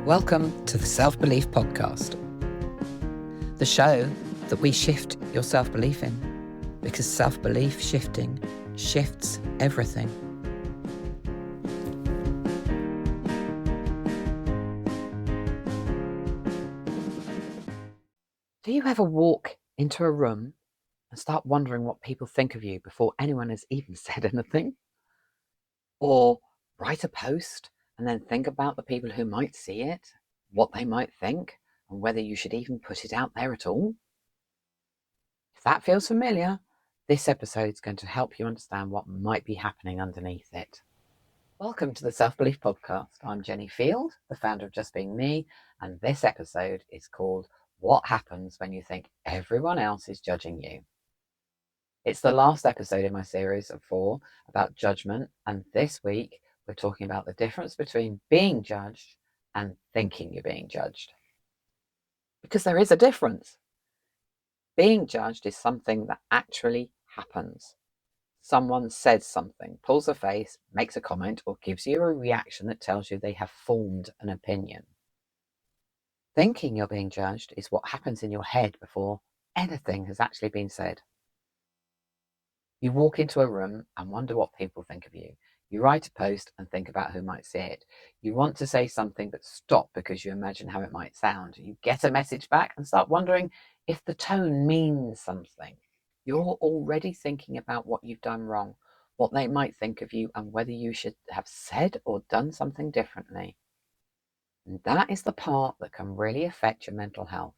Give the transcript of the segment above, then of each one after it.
Welcome to the Self-Belief Podcast, the show that we shift your self-belief in, because self-belief shifting shifts everything. Do you ever walk into a room and start wondering what people think of you before anyone has even said anything? Or write a post and then think about the people who might see it, what they might think, and whether you should even put it out there at all? If that feels familiar, this episode is going to help you understand what might be happening underneath it. Welcome to the Self-Belief Podcast. I'm Jenny Field, the founder of Just Being Me, and this episode is called What Happens When You Think Everyone Else is Judging You. It's the last episode in my series of 4 about judgment, and this week we're talking about the difference between being judged and thinking you're being judged. Because there is a difference. Being judged is something that actually happens. Someone says something, pulls a face, makes a comment, or gives you a reaction that tells you they have formed an opinion. Thinking you're being judged is what happens in your head before anything has actually been said. You walk into a room and wonder what people think of you. You write a post and think about who might see it. You want to say something but stop because you imagine how it might sound. You get a message back and start wondering if the tone means something. You're already thinking about what you've done wrong, what they might think of you, and whether you should have said or done something differently. And that is the part that can really affect your mental health.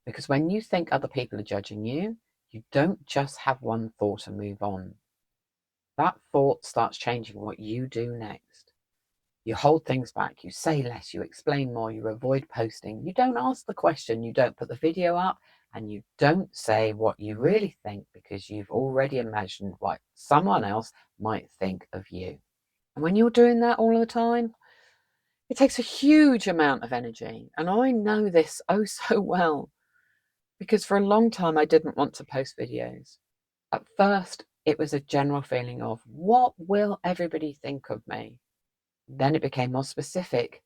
Because when you think other people are judging you, you don't just have one thought and move on. That thought starts changing what you do next. You hold things back, you say less, you explain more, you avoid posting, you don't ask the question, you don't put the video up, and you don't say what you really think because you've already imagined what someone else might think of you. And when you're doing that all the time, it takes a huge amount of energy. And I know this oh so well. Because for a long time, I didn't want to post videos. At first, it was a general feeling of, what will everybody think of me? Then it became more specific.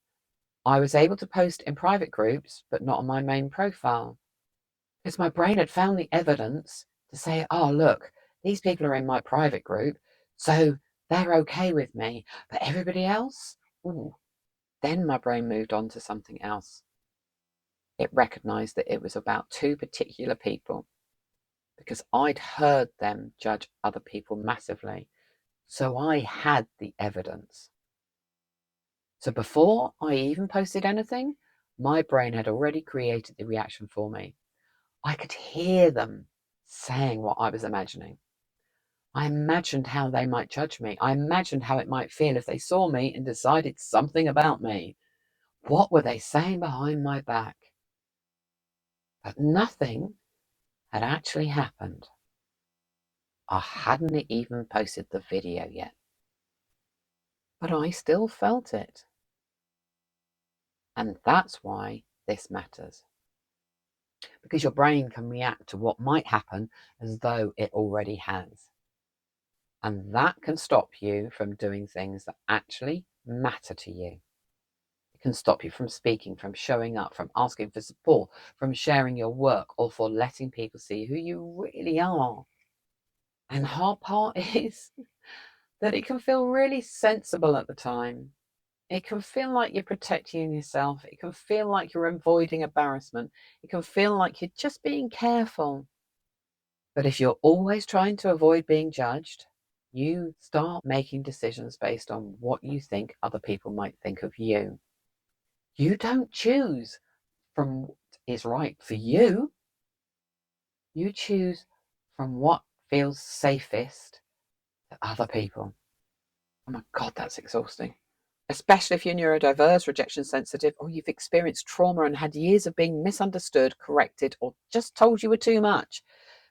I was able to post in private groups, but not on my main profile. Because my brain had found the evidence to say, oh, look, these people are in my private group, so they're okay with me. But everybody else? Ooh. Then my brain moved on to something else. It recognized that it was about 2 particular people, because I'd heard them judge other people massively. So I had the evidence. So before I even posted anything, my brain had already created the reaction for me. I could hear them saying what I was imagining. I imagined how they might judge me. I imagined how it might feel if they saw me and decided something about me. What were they saying behind my back? But nothing had actually happened. I hadn't even posted the video yet. But I still felt it. And that's why this matters. Because your brain can react to what might happen as though it already has. And that can stop you from doing things that actually matter to you. It can stop you from speaking, from showing up, from asking for support, from sharing your work, or for letting people see who you really are. And the hard part is that it can feel really sensible at the time. It can feel like you're protecting yourself. It can feel like you're avoiding embarrassment. It can feel like you're just being careful. But if you're always trying to avoid being judged, you start making decisions based on what you think other people might think of you. You don't choose from what is right for you. You choose from what feels safest to other people. Oh my God, that's exhausting. Especially if you're neurodiverse, rejection sensitive, or you've experienced trauma and had years of being misunderstood, corrected, or just told you were too much.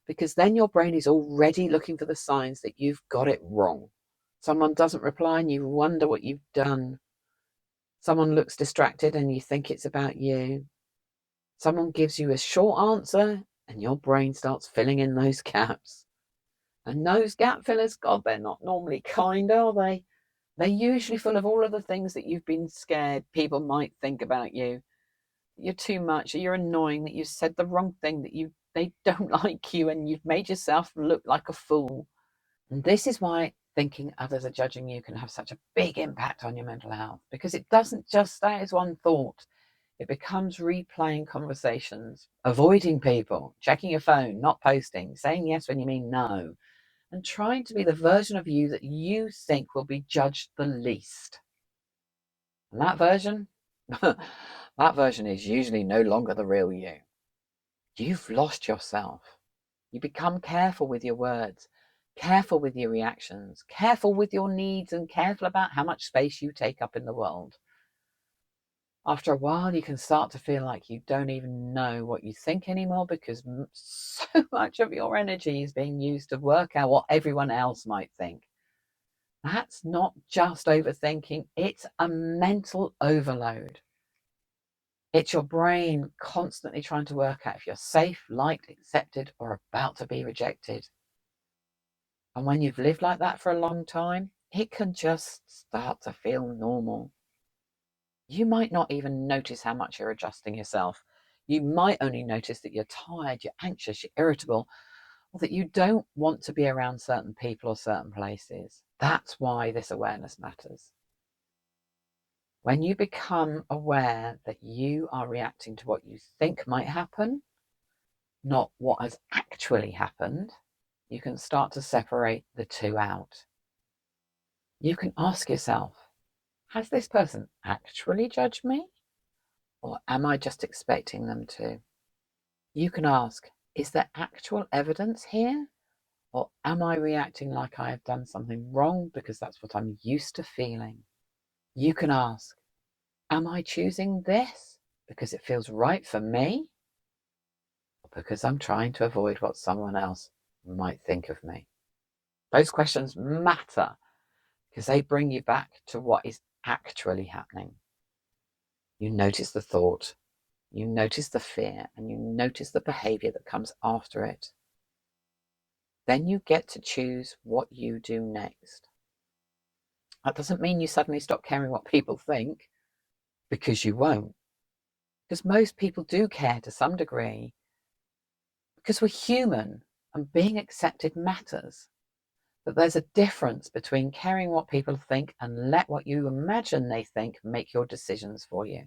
Because then your brain is already looking for the signs that you've got it wrong. Someone doesn't reply and you wonder what you've done. Someone looks distracted and you think it's about you. Someone gives you a short answer and your brain starts filling in those gaps. And those gap fillers, God, they're not normally kind, are they? They're usually full of all of the things that you've been scared people might think about you. You're too much, you're annoying, that you said the wrong thing, that they don't like you, and you've made yourself look like a fool. And this is why thinking others are judging you can have such a big impact on your mental health, because it doesn't just stay as one thought. It becomes replaying conversations, avoiding people, checking your phone, not posting, saying yes when you mean no, and trying to be the version of you that you think will be judged the least. And that version, that version is usually no longer the real you. You've lost yourself. You become careful with your words, careful with your reactions, careful with your needs, and careful about how much space you take up in the world. After a while, you can start to feel like you don't even know what you think anymore, because so much of your energy is being used to work out what everyone else might think. That's not just overthinking, it's a mental overload. It's your brain constantly trying to work out if you're safe, liked, accepted, or about to be rejected. And when you've lived like that for a long time, it can just start to feel normal. You might not even notice how much you're adjusting yourself. You might only notice that you're tired, you're anxious, you're irritable, or that you don't want to be around certain people or certain places. That's why this awareness matters. When you become aware that you are reacting to what you think might happen, not what has actually happened, you can start to separate the two out. You can ask yourself, has this person actually judged me? Or am I just expecting them to? You can ask, is there actual evidence here? Or am I reacting like I have done something wrong because that's what I'm used to feeling? You can ask, am I choosing this because it feels right for me? Or because I'm trying to avoid what someone else might think of me? Those questions matter because they bring you back to what is actually happening. You notice the thought, you notice the fear, and you notice the behavior that comes after it. Then you get to choose what you do next. That doesn't mean you suddenly stop caring what people think, because you won't. Because most people do care to some degree, because we're human and being accepted matters. But there's a difference between caring what people think and let what you imagine they think make your decisions for you.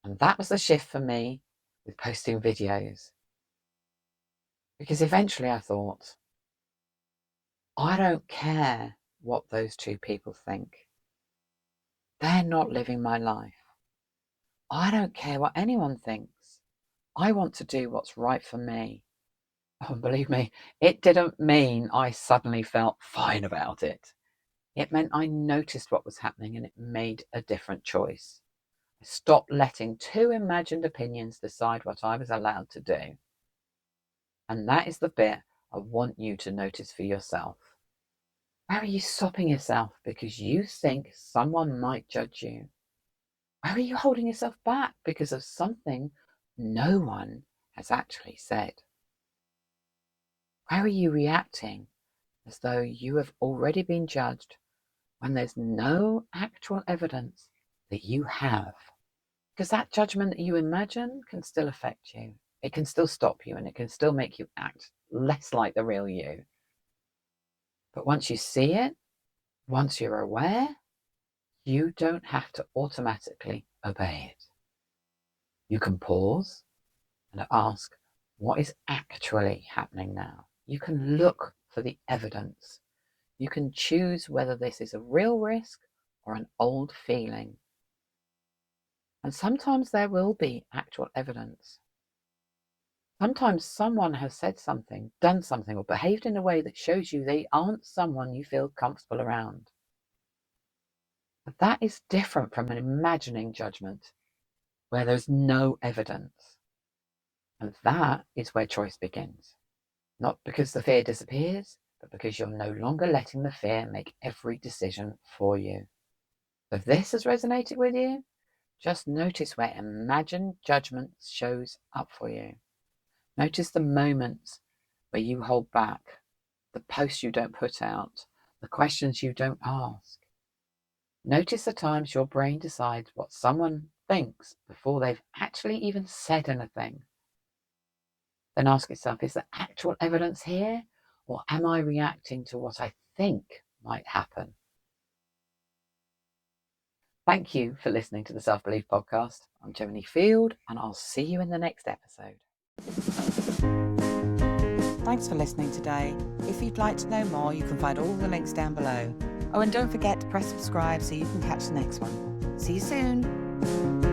And that was the shift for me with posting videos. Because eventually I thought, I don't care what those two people think. They're not living my life. I don't care what anyone thinks. I want to do what's right for me. Oh, believe me, it didn't mean I suddenly felt fine about it. It meant I noticed what was happening and it made a different choice. I stopped letting two imagined opinions decide what I was allowed to do. And that is the bit I want you to notice for yourself. Where are you stopping yourself because you think someone might judge you? Where are you holding yourself back because of something no one has actually said? Where are you reacting as though you have already been judged when there's no actual evidence that you have? Because that judgment that you imagine can still affect you. It can still stop you and it can still make you act less like the real you. But once you see it, once you're aware, you don't have to automatically obey it. You can pause and ask, what is actually happening now? You can look for the evidence. You can choose whether this is a real risk or an old feeling. And sometimes there will be actual evidence. Sometimes someone has said something, done something, or behaved in a way that shows you they aren't someone you feel comfortable around. But that is different from an imagining judgment where there's no evidence. And that is where choice begins. Not because the fear disappears, but because you're no longer letting the fear make every decision for you. If this has resonated with you, just notice where imagined judgment shows up for you. Notice the moments where you hold back, the posts you don't put out, the questions you don't ask. Notice the times your brain decides what someone thinks before they've actually even said anything. Then ask yourself, is there actual evidence here, or am I reacting to what I think might happen? Thank you for listening to the Self-Belief Podcast. I'm Gemini Field, and I'll see you in the next episode. Thanks for listening today. If you'd like to know more, you can find all the links down below. Oh, and don't forget to press subscribe so you can catch the next one. See you soon.